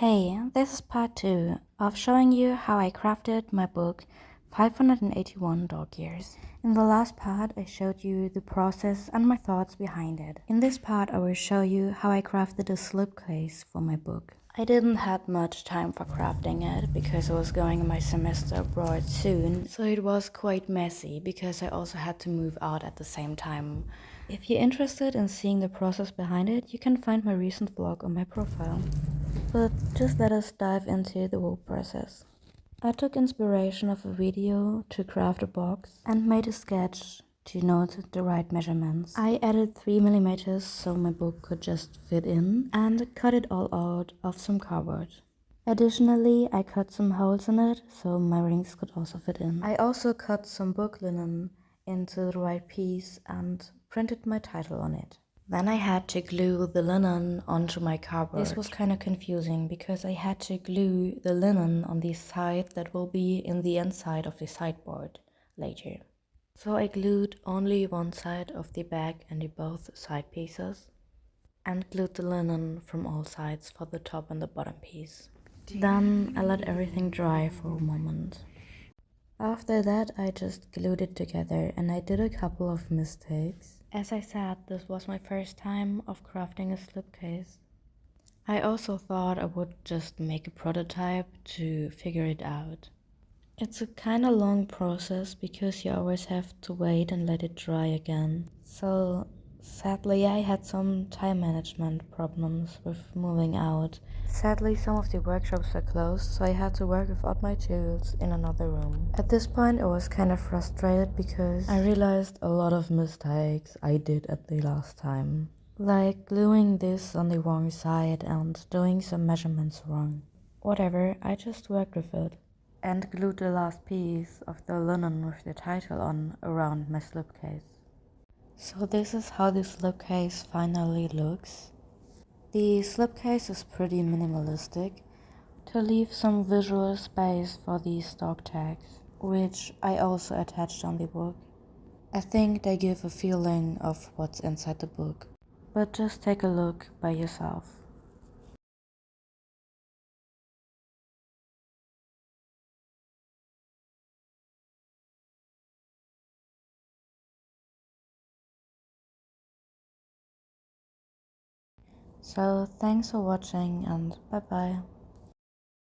Hey, this is part 2 of showing you how I crafted my book 581 Dog Years. In the last part, I showed you the process and my thoughts behind it. In this part, I will show you how I crafted a slipcase for my book. I didn't have much time for crafting it because I was going on my semester abroad soon, so it was quite messy because I also had to move out at the same time. If you're interested in seeing the process behind it, you can find my recent vlog on my profile. But just let us dive into the whole process. I took inspiration of a video to craft a box and made a sketch to note the right measurements. I added 3mm so my book could just fit in and cut it all out of some cardboard. Additionally, I cut some holes in it so my rings could also fit in. I also cut some book linen into the right piece and printed my title on it. Then I had to glue the linen onto my cardboard. This was kind of confusing because I had to glue the linen on the side that will be in the inside of the sideboard later. So I glued only one side of the bag and the both side pieces and glued the linen from all sides for the top and the bottom piece. Then I let everything dry for a moment. After that, I just glued it together and I did a couple of mistakes. As I said, this was my first time of crafting a slipcase. I also thought I would just make a prototype to figure it out. It's a kinda long process because you always have to wait and let it dry again. So sadly I had some time management problems with moving out. Sadly some of the workshops were closed, so I had to work without my tools in another room. At this point I was kind of frustrated because I realized a lot of mistakes I did at the last time. Like gluing this on the wrong side and doing some measurements wrong. Whatever, I just worked with it and glued the last piece of the linen with the title on around my slipcase. So this is how the slipcase finally looks. The slipcase is pretty minimalistic to leave some visual space for these dog tags, which I also attached on the book. I think they give a feeling of what's inside the book, but just take a look by yourself. So thanks for watching and bye bye.